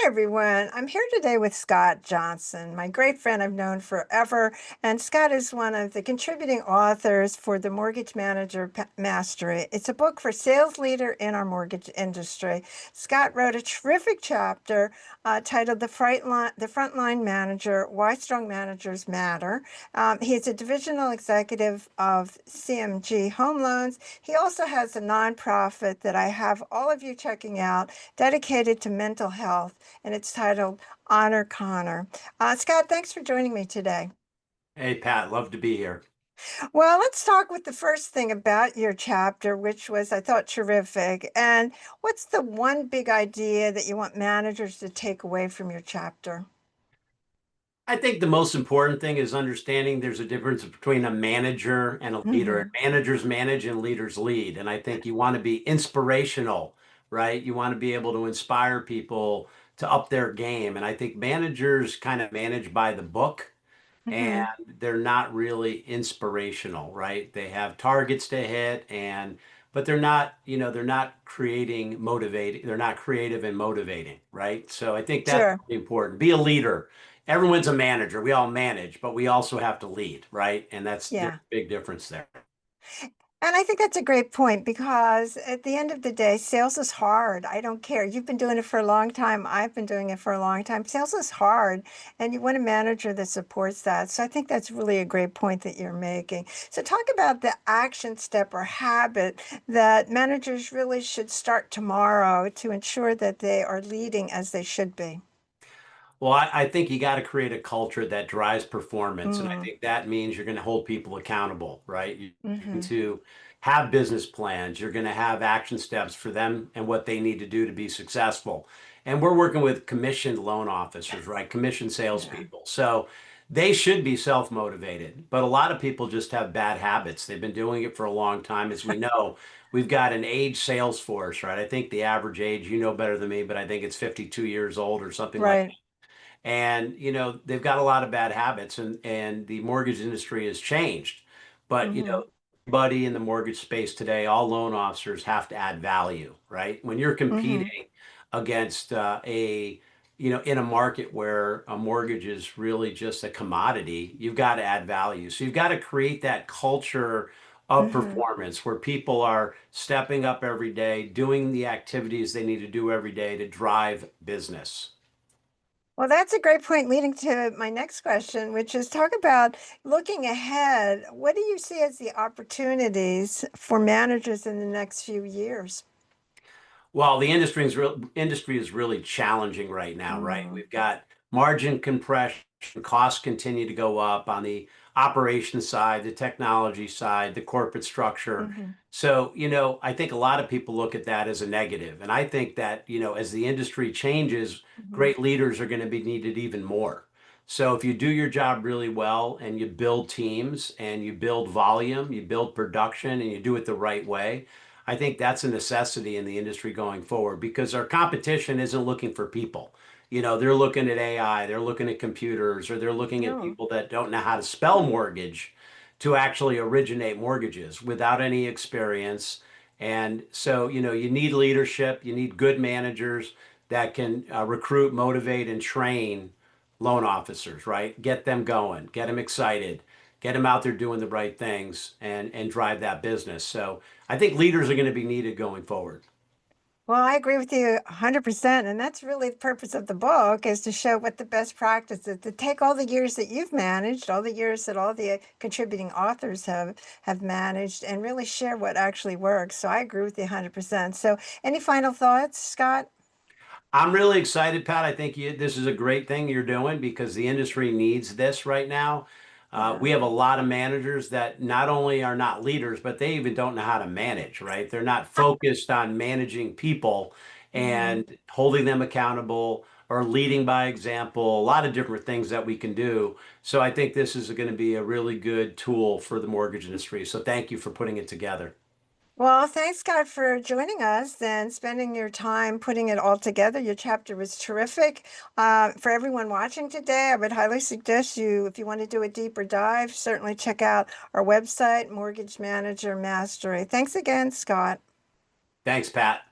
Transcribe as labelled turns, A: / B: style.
A: Hi, everyone. I'm here today with Scott Johnson, my great friend I've known forever. And Scott is one of the contributing authors for the Mortgage Manager Mastery. It's a book for sales leader in our mortgage industry. Scott wrote a terrific chapter titled the Frontline Manager, Why Strong Managers Matter. He is a divisional executive of CMG Home Loans. He also has a nonprofit that I have all of you checking out dedicated to mental health, and it's titled Honor Connor. Scott, thanks for joining me today.
B: Hey, Pat, love to be here.
A: Well, let's talk with the first thing about your chapter, which was, I thought, terrific. And what's the one big idea that you want managers to take away from your chapter?
B: I think the most important thing is understanding there's a difference between a manager and a leader.
A: Hmm.
B: Managers manage and leaders lead. And I think you want to be inspirational, right? You want to be able to inspire people to up their game. And I think managers kind of manage by the book and
A: Hmm.
B: they're not really inspirational, right? They have targets to hit but they're not, they're not creating motivating, they're not creative and motivating, right? So I think that's
A: Sure.
B: really important. Be a leader. Everyone's a manager. We all manage, but we also have to lead, right? And there's
A: Yeah.
B: a big difference there.
A: And I think that's a great point because at the end of the day, sales is hard. I don't care. You've been doing it for a long time. I've been doing it for a long time. Sales is hard, and you want a manager that supports that. So I think that's really a great point that you're making. So talk about the action step or habit that managers really should start tomorrow to ensure that they are leading as they should be.
B: Well, I think you got to create a culture that drives performance. And I
A: Mm,
B: think that means you're going to hold people accountable, right? You're going
A: hmm.
B: to have business plans. You're going to have action steps for them and what they need to do to be successful. And we're working with commissioned loan officers, right? Commissioned
A: Yeah.
B: salespeople. So they should be self-motivated. But a lot of people just have bad habits. They've been doing it for a long time. As we know, we've got an age sales force, right? I think the average age, you know better than me, but I think it's 52 years old or something like
A: Right.
B: and they've got a lot of bad habits and the mortgage industry has changed, but
A: Hmm.
B: everybody in the mortgage space today, all loan officers have to add value, right? When you're
A: Hmm.
B: competing against in a market where a mortgage is really just a commodity, you've got to add value, so you've got to create that culture of
A: Hmm.
B: performance where people are stepping up every day, doing the activities they need to do every day to drive business.
A: Well, that's a great point leading to my next question, which is talk about looking ahead. What do you see as the opportunities for managers in the next few years?
B: Well, the industry is really challenging right now, right?
A: Mm,
B: We've got margin compression, costs continue to go up on the operations side, the technology side, the corporate structure.
A: hmm.
B: So, I think a lot of people look at that as a negative. And I think that, as the industry changes,
A: Hmm.
B: great leaders are going to be needed even more. So if you do your job really well and you build teams and you build volume, you build production and you do it the right way, I think that's a necessity in the industry going forward because our competition isn't looking for people. They're looking at AI, they're looking at computers, or they're looking at
A: No.
B: people that don't know how to spell mortgage to actually originate mortgages without any experience. And so, you need leadership, you need good managers that can recruit, motivate, and train loan officers, right? Get them going, get them excited, get them out there doing the right things and drive that business. So I think leaders are going to be needed going forward.
A: Well, I agree with you 100%. And that's really the purpose of the book is to show what the best practice is, to take all the years that you've managed, all the years that all the contributing authors have managed, and really share what actually works. So I agree with you 100%. So any final thoughts, Scott?
B: I'm really excited, Pat. I think this is a great thing you're doing because the industry needs this right now.
A: Yeah.
B: We have a lot of managers that not only are not leaders, but they even don't know how to manage, right? They're not focused on managing people
A: Hmm.
B: and holding them accountable or leading by example, a lot of different things that we can do. So I think this is going to be a really good tool for the mortgage industry. So thank you for putting it together.
A: Well, thanks, Scott, for joining us and spending your time putting it all together. Your chapter was terrific. For everyone watching today, I would highly suggest you, if you want to do a deeper dive, certainly check out our website, Mortgage Manager Mastery. Thanks again, Scott.
B: Thanks, Pat.